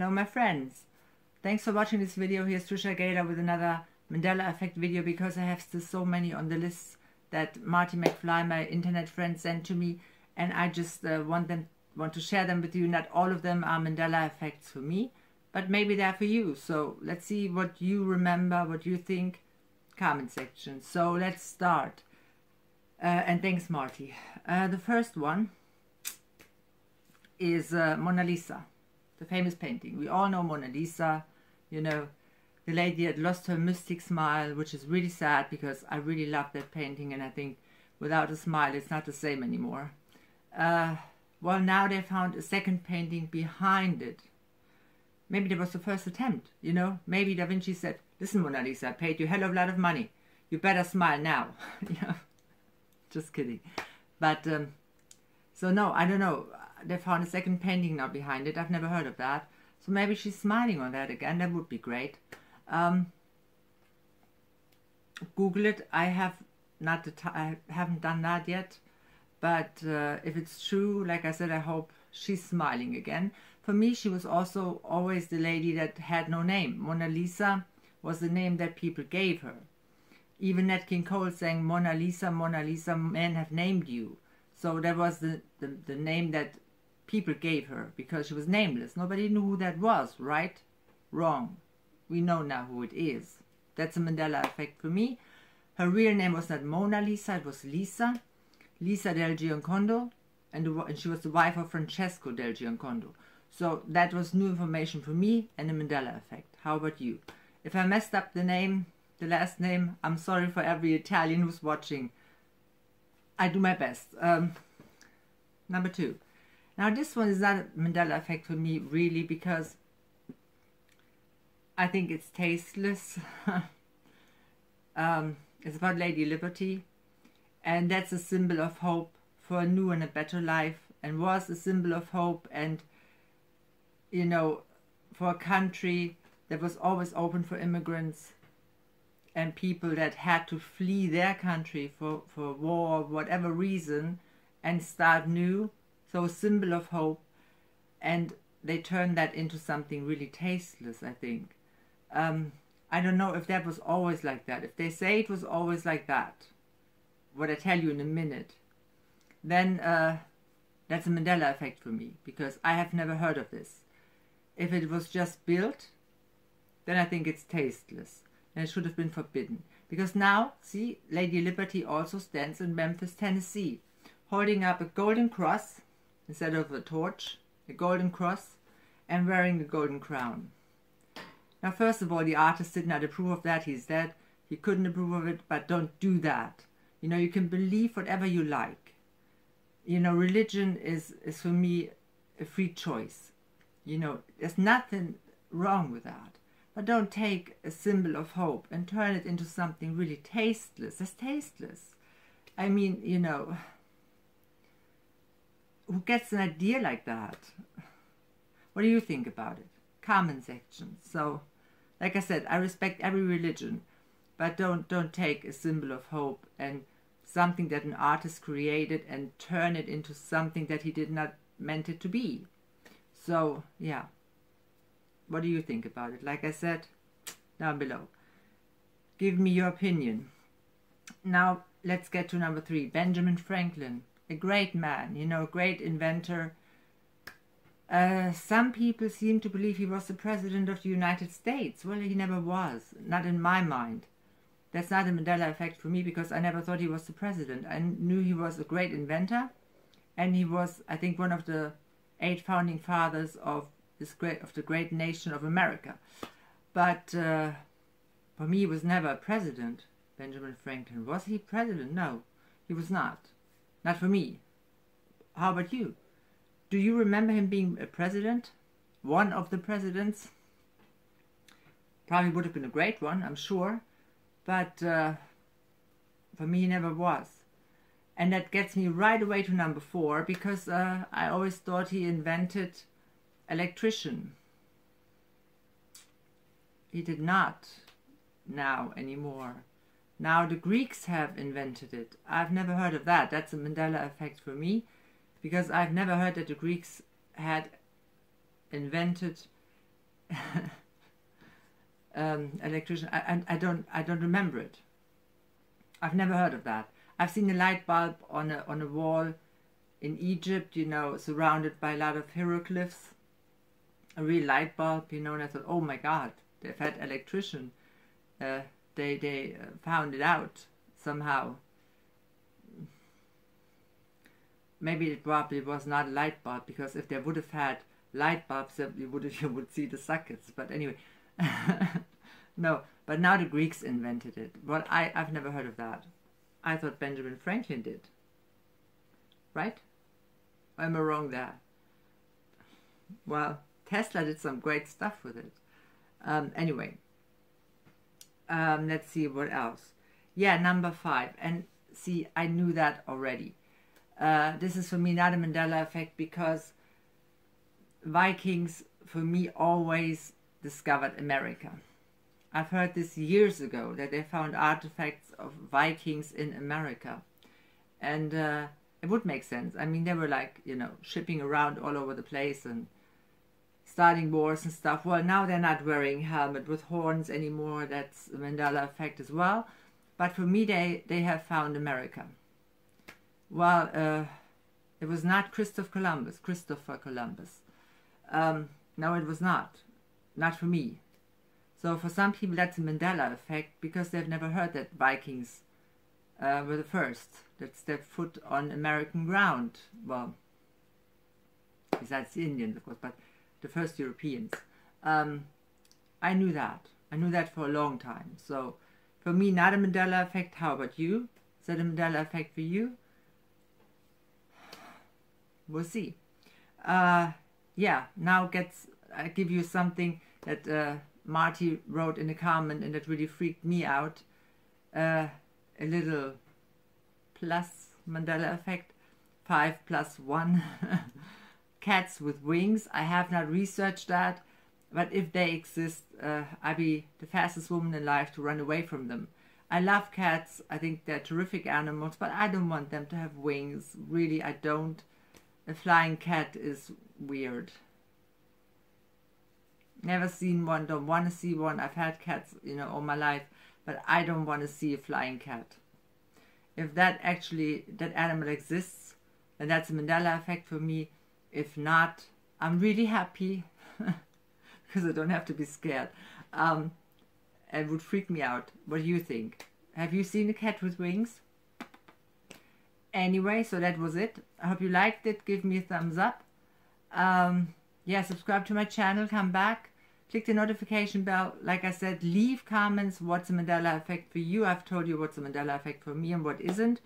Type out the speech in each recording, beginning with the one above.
Hello my friends. Thanks for watching this video. Here's Trisha Galore with another Mandela effect video, because I have still so many on the list that Marty McFly, my internet friend, sent to me, and I just want to share them with you. Not all of them are Mandela effects for me, but maybe they're for you. So let's see what you remember, what you think. Comment section. So let's start. And thanks Marty. The first one is Mona Lisa, the famous painting. We all know Mona Lisa, you know, the lady that lost her mystic smile, which is really sad because I really love that painting, and I think without a smile it's not the same anymore. Well, now they found a second painting behind it. Maybe that was the first attempt, you know. Maybe Da Vinci said, listen Mona Lisa, I paid you a hell of a lot of money. You better smile now. You know? Just kidding. But, so no, I don't know. They found a second painting now behind it. I've never heard of that. So maybe she's smiling on that again. That would be great. Google it. I haven't done that yet. But if it's true, like I said, I hope she's smiling again. For me, she was also always the lady that had no name. Mona Lisa was the name that people gave her. Even Nat King Cole sang, Mona Lisa, men have named you. So that was the name that people gave her, because she was nameless. Nobody knew who that was, right? Wrong. We know now who it is. That's a Mandela effect for me. Her real name was not Mona Lisa, it was Lisa del Giocondo, and she was the wife of Francesco del Giocondo. So that was new information for me and a Mandela effect. How about you? If I messed up the name, the last name, I'm sorry for every Italian who's watching. I do my best. Number 2. Now this one is not a Mandela effect for me really, because I think it's tasteless. It's about Lady Liberty, and that's a symbol of hope for a new and a better life, and was a symbol of hope, and you know, for a country that was always open for immigrants and people that had to flee their country for war, whatever reason, and start new. So a symbol of hope, and they turned that into something really tasteless, I think. I don't know if that was always like that. If they say it was always like that, what I tell you in a minute, then that's a Mandela effect for me, because I have never heard of this. If it was just built, then I think it's tasteless, and it should have been forbidden. Because now, see, Lady Liberty also stands in Memphis, Tennessee, holding up a golden cross instead of a torch, a golden cross, and wearing a golden crown. Now, first of all, the artist did not approve of that. He's dead. He couldn't approve of it, but don't do that. You know, you can believe whatever you like. You know, religion is for me a free choice. You know, there's nothing wrong with that. But don't take a symbol of hope and turn it into something really tasteless. That's tasteless. I mean, you know, who gets an idea like that? What do you think about it? Comment section. So, like I said, I respect every religion, but don't take a symbol of hope and something that an artist created and turn it into something that he did not meant it to be. So, yeah. What do you think about it? Like I said, down below. Give me your opinion. Now, let's get to number 3. Benjamin Franklin. A great man, you know, great inventor. Some people seem to believe he was the President of the United States. Well, he never was. Not in my mind. That's not a Mandela effect for me, because I never thought he was the President. I knew he was a great inventor, and he was, I think, one of the 8 founding fathers of the great nation of America. But for me, he was never a president. Benjamin Franklin. Was he president? No, he was not. Not for me. How about you? Do you remember him being a president? One of the presidents? Probably would have been a great one, I'm sure. But for me, he never was. And that gets me right away to number 4, because I always thought he invented electrician. He did not now anymore. Now the Greeks have invented it. I've never heard of that. That's a Mandela effect for me, because I've never heard that the Greeks had invented electrician. I don't remember it. I've never heard of that. I've seen a light bulb on a wall in Egypt, you know, surrounded by a lot of hieroglyphs. A real light bulb, you know, and I thought, oh my God, they've had electrician. They found it out somehow. Maybe it probably was not a light bulb, because if they would have had light bulbs, you would see the sockets. But anyway, no. But now the Greeks invented it. Well, I've never heard of that. I thought Benjamin Franklin did. Right? Or am I wrong there? Well, Tesla did some great stuff with it. Anyway, let's see what else. Yeah, number 5. And see, I knew that already. This is for me not a Mandela effect, because Vikings for me always discovered America. I've heard this years ago, that they found artifacts of Vikings in America. And it would make sense. I mean, they were like, you know, shipping around all over the place and starting wars and stuff. Well, now they're not wearing helmet with horns anymore. That's the Mandela effect as well. But for me, they have found America. Well, it was not Christopher Columbus. No, it was not. Not for me. So for some people, that's a Mandela effect, because they've never heard that Vikings were the first that stepped foot on American ground. Well, besides the Indians, of course, but the first Europeans. I knew that. I knew that for a long time. So for me, not a Mandela effect. How about you? Is that a Mandela effect for you? We'll see. Yeah, now I give you something that Marty wrote in a comment, and that really freaked me out. A little plus Mandela effect. 5 + 1. Cats with wings. I have not researched that, but if they exist, I'd be the fastest woman in life to run away from them. I love cats. I think they're terrific animals, but I don't want them to have wings. Really, I don't. A flying cat is weird. Never seen one, don't want to see one. I've had cats, you know, all my life, but I don't want to see a flying cat. If that animal exists, then that's a Mandela effect for me. If not, I'm really happy, because I don't have to be scared. It would freak me out. What do you think? Have you seen a cat with wings? Anyway, so that was it. I hope you liked it. Give me a thumbs up. Yeah, subscribe to my channel. Come back. Click the notification bell. Like I said, leave comments. What's a Mandela effect for you? I've told you what's a Mandela effect for me and what isn't.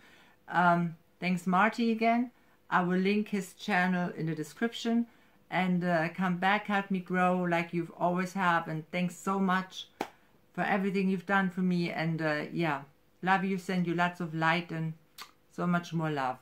Thanks, Marty, again. I will link his channel in the description. And come back, help me grow like you've always have. And thanks so much for everything you've done for me. And yeah, love you, send you lots of light and so much more love.